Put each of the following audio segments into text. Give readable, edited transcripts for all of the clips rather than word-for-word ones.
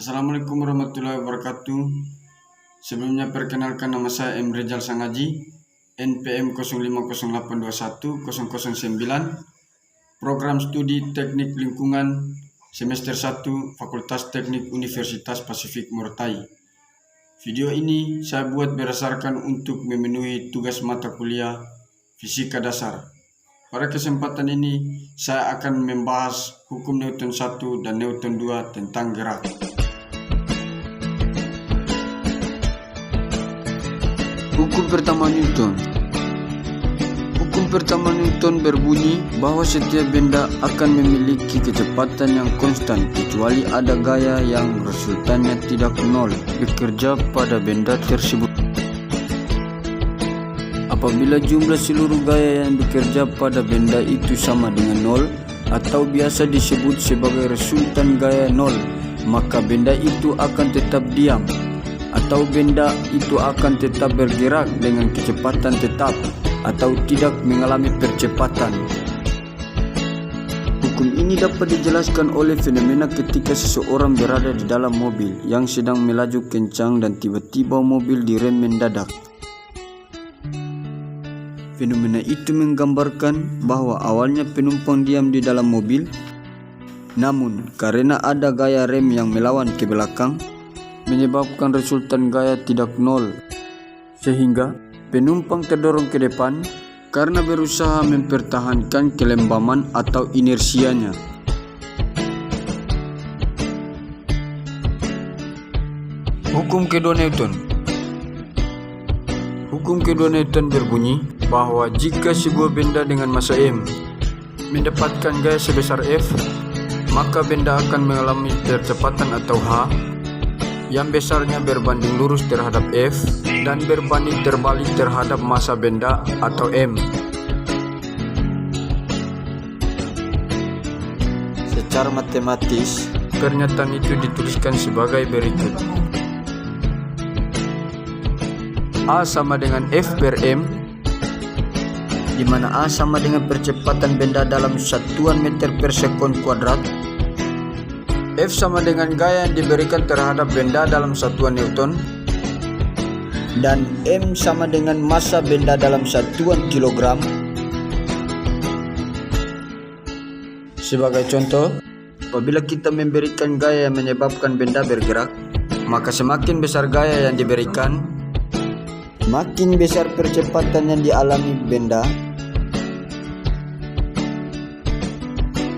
Assalamualaikum warahmatullahi wabarakatuh. Sebelumnya perkenalkan, nama saya M. Rizal Sangaji, NPM 0508210009, Program Studi Teknik Lingkungan Semester 1 Fakultas Teknik Universitas Pasifik Morotai. Video ini saya buat berdasarkan untuk memenuhi tugas mata kuliah Fisika Dasar. Pada kesempatan ini saya akan membahas hukum Newton 1 dan Newton 2 tentang gerak. Hukum pertama Newton. Hukum pertama Newton berbunyi bahwa setiap benda akan memiliki kecepatan yang konstan kecuali ada gaya yang resultannya tidak nol bekerja pada benda tersebut. Apabila jumlah seluruh gaya yang bekerja pada benda itu sama dengan nol atau biasa disebut sebagai resultan gaya nol, maka benda itu akan tetap diam atau benda itu akan tetap bergerak dengan kecepatan tetap atau tidak mengalami percepatan. Hukum ini dapat dijelaskan oleh fenomena ketika seseorang berada di dalam mobil yang sedang melaju kencang dan tiba-tiba mobil direm mendadak. Fenomena itu menggambarkan bahwa awalnya penumpang diam di dalam mobil, namun karena ada gaya rem yang melawan ke belakang, menyebabkan resultan gaya tidak nol, sehingga penumpang terdorong ke depan karena berusaha mempertahankan kelembaman atau inersianya. Hukum kedua Newton. Hukum kedua Newton berbunyi bahwa jika sebuah benda dengan massa m mendapatkan gaya sebesar F, maka benda akan mengalami percepatan atau h yang besarnya berbanding lurus terhadap F dan berbanding terbalik terhadap massa benda atau M. Secara matematis, pernyataan itu dituliskan sebagai berikut. A sama dengan F per M, di mana A sama dengan percepatan benda dalam satuan meter per sekon kuadrat, F sama dengan gaya yang diberikan terhadap benda dalam satuan Newton, dan M sama dengan massa benda dalam satuan kilogram. Sebagai contoh, apabila kita memberikan gaya yang menyebabkan benda bergerak, maka semakin besar gaya yang diberikan, makin besar percepatan yang dialami benda.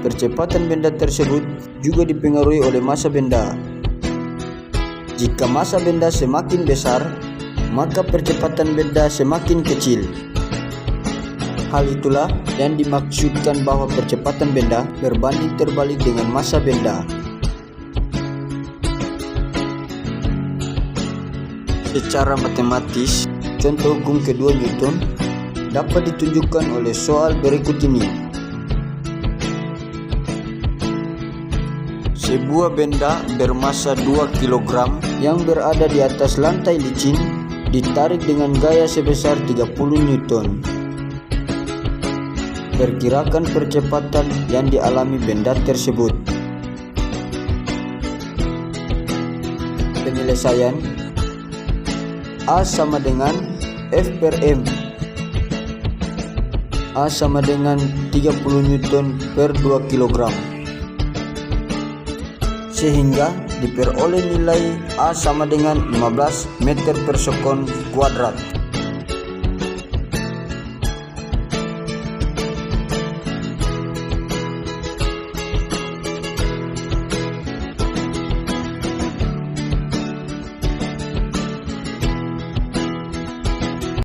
Percepatan benda tersebut juga dipengaruhi oleh massa benda. Jika massa benda semakin besar, maka percepatan benda semakin kecil. Hal itulah yang dimaksudkan bahwa percepatan benda berbanding terbalik dengan massa benda. Secara matematis, contoh hukum kedua Newton dapat ditunjukkan oleh soal berikut ini. Sebuah benda bermassa 2 kg yang berada di atas lantai licin ditarik dengan gaya sebesar 30 Newton. Perkirakan percepatan yang dialami benda tersebut. Penyelesaian: A sama dengan F per M. A sama dengan 30 Newton per 2 kg. Sehingga diperoleh nilai A sama dengan 15 meter per sekon kuadrat.